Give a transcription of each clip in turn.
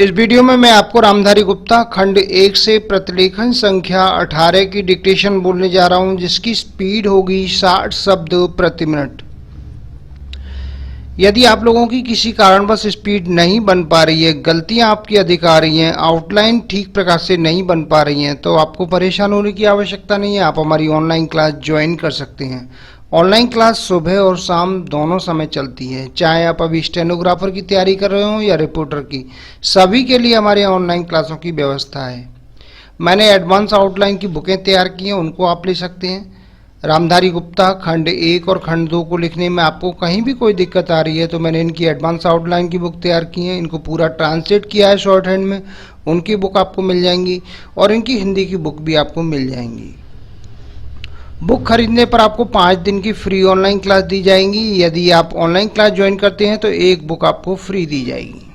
इस वीडियो में मैं आपको रामधारी गुप्ता खंड 1 से प्रतिलेखन संख्या 18 की डिक्टेशन बोलने जा रहा हूं, जिसकी स्पीड होगी 60 शब्द प्रति मिनट। यदि आप लोगों की किसी कारणवश स्पीड नहीं बन पा रही है, गलतियां आपकी अधिक आ रही हैं, आउटलाइन ठीक प्रकार से नहीं बन पा रही हैं, तो आपको परेशान होने की आवश्यकता नहीं है। आप हमारी ऑनलाइन क्लास ज्वाइन कर सकते हैं। ऑनलाइन क्लास सुबह और शाम दोनों समय चलती है। चाहे आप अभी स्टेनोग्राफर की तैयारी कर रहे हो या रिपोर्टर की, सभी के लिए हमारे ऑनलाइन क्लासों की व्यवस्था है। मैंने एडवांस आउटलाइन की बुकें तैयार की हैं, उनको आप ले सकते हैं। रामधारी गुप्ता खंड 1 और खंड 2 को लिखने में आपको कहीं भी कोई दिक्कत आ रही है तो मैंने इनकी एडवांस आउटलाइन की बुक तैयार की है, इनको पूरा ट्रांसलेट किया है शॉर्ट हैंड में, उनकी बुक आपको मिल जाएंगी और इनकी हिंदी की बुक भी आपको मिल जाएंगी। बुक खरीदने पर आपको 5 दिन की फ्री ऑनलाइन क्लास दी जाएंगी। यदि आप ऑनलाइन क्लास ज्वाइन करते हैं तो एक बुक आपको फ्री दी जाएगी।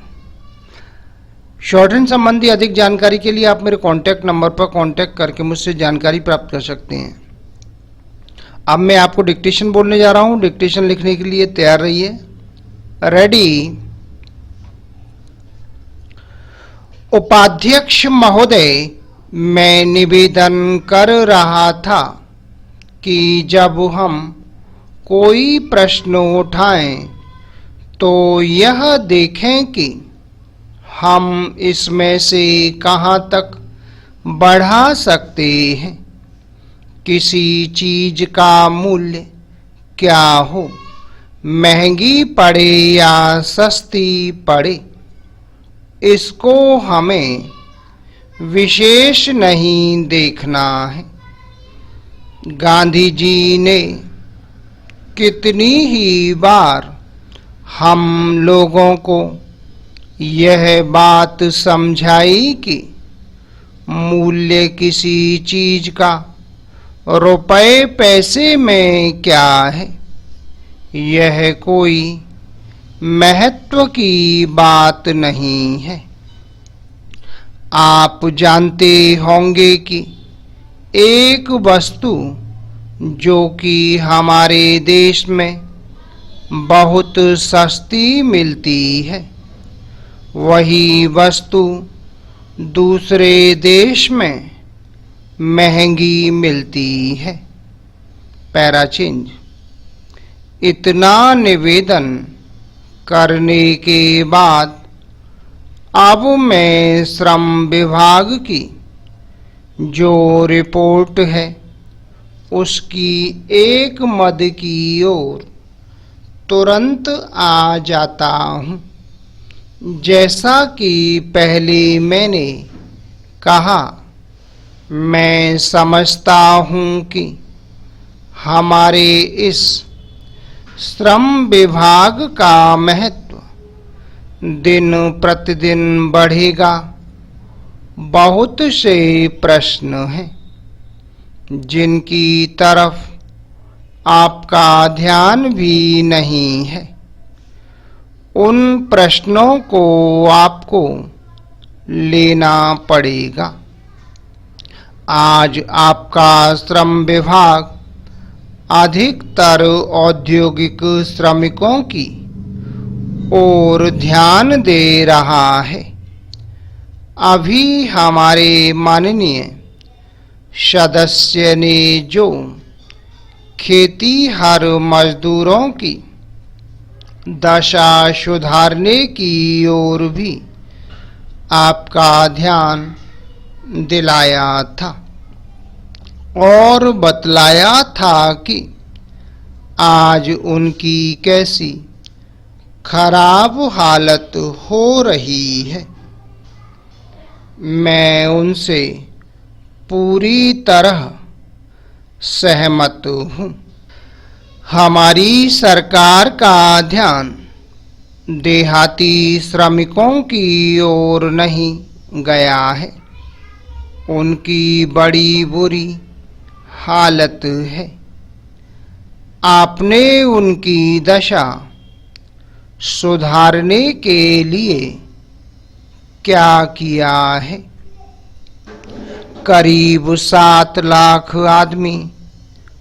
शॉर्ट हैंड संबंधी अधिक जानकारी के लिए आप मेरे कॉन्टैक्ट नंबर पर कॉन्टैक्ट करके मुझसे जानकारी प्राप्त कर सकते हैं। अब मैं आपको डिक्टेशन बोलने जा रहा हूं। डिक्टेशन लिखने के लिए तैयार रहिए। रेडी। उपाध्यक्ष महोदय, मैं निवेदन कर रहा था कि जब हम कोई प्रश्न उठाएं तो यह देखें कि हम इसमें से कहां तक बढ़ा सकते हैं। किसी चीज का मूल्य क्या हो, महंगी पड़े या सस्ती पड़े, इसको हमें विशेष नहीं देखना है। गांधी जी ने कितनी ही बार हम लोगों को यह बात समझाई कि मूल्य किसी चीज का रुपए पैसे में क्या है, यह कोई महत्व की बात नहीं है। आप जानते होंगे कि एक वस्तु जो कि हमारे देश में बहुत सस्ती मिलती है, वही वस्तु दूसरे देश में महंगी मिलती है। Para change. इतना निवेदन करने के बाद अब मैं श्रम विभाग की जो रिपोर्ट है उसकी एक मद की ओर तुरंत आ जाता हूँ। जैसा कि पहले मैंने कहा, मैं समझता हूँ कि हमारे इस श्रम विभाग का महत्व दिन प्रतिदिन बढ़ेगा। बहुत से प्रश्न हैं जिनकी तरफ आपका ध्यान भी नहीं है। उन प्रश्नों को आपको लेना पड़ेगा। आज आपका श्रम विभाग अधिकतर औद्योगिक श्रमिकों की ओर ध्यान दे रहा है। अभी हमारे माननीय सदस्य ने जो खेतीहर मजदूरों की दशा सुधारने की ओर भी आपका ध्यान दिलाया था और बतलाया था कि आज उनकी कैसी खराब हालत हो रही है। मैं उनसे पूरी तरह सहमत हूँ। हमारी सरकार का ध्यान देहाती श्रमिकों की ओर नहीं गया है। उनकी बड़ी बुरी हालत है। आपने उनकी दशा सुधारने के लिए क्या किया है? करीब 7 लाख आदमी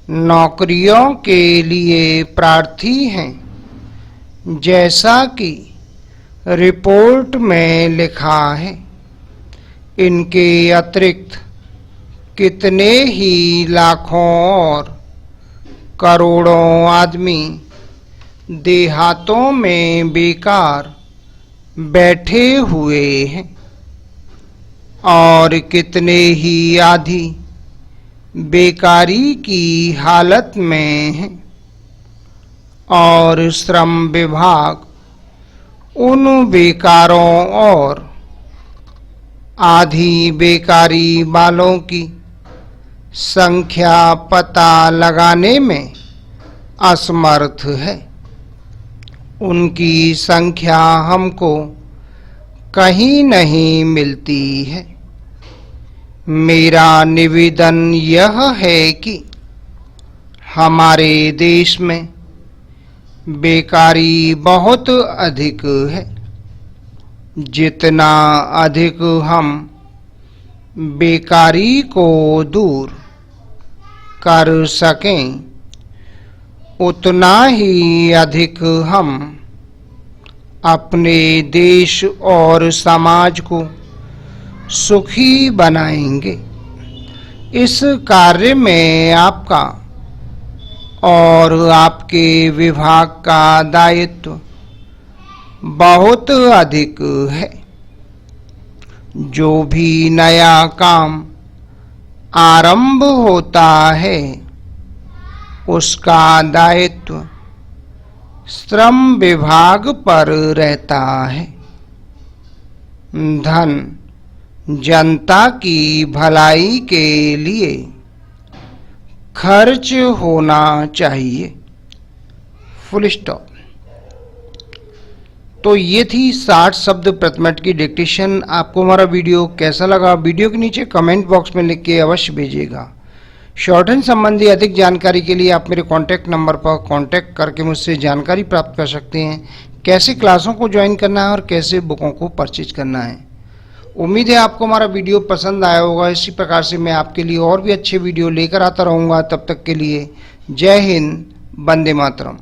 नौकरियों के लिए प्रार्थी हैं, जैसा कि रिपोर्ट में लिखा है, इनके अतिरिक्त कितने ही लाखों और करोड़ों आदमी देहातों में बेकार बैठे हुए हैं और कितने ही आधी बेकारी की हालत में हैं और श्रम विभाग उन बेकारों और आधी बेकारी वालों की संख्या पता लगाने में असमर्थ है। उनकी संख्या हमको कहीं नहीं मिलती है। मेरा निवेदन यह है कि हमारे देश में बेकारी बहुत अधिक है। जितना अधिक हम बेकारी को दूर कर सकें, उतना ही अधिक हम अपने देश और समाज को सुखी बनाएंगे। इस कार्य में आपका और आपके विभाग का दायित्व बहुत अधिक है। जो भी नया काम आरंभ होता है, उसका दायित्व श्रम विभाग पर रहता है। धन जनता की भलाई के लिए खर्च होना चाहिए। Full stop. तो ये थी 60 शब्द प्रति मिनट की डिक्टेशन। आपको हमारा वीडियो कैसा लगा, वीडियो के नीचे कमेंट बॉक्स में लिख के अवश्य भेजिएगा। शॉर्ट हैंड संबंधी अधिक जानकारी के लिए आप मेरे कॉन्टैक्ट नंबर पर कॉन्टैक्ट करके मुझसे जानकारी प्राप्त कर सकते हैं, कैसे क्लासों को ज्वाइन करना है और कैसे बुकों को परचेज करना है। उम्मीद है आपको हमारा वीडियो पसंद आया होगा। इसी प्रकार से मैं आपके लिए और भी अच्छे वीडियो लेकर आता रहूँगा। तब तक के लिए जय हिंद, वंदे मातरम।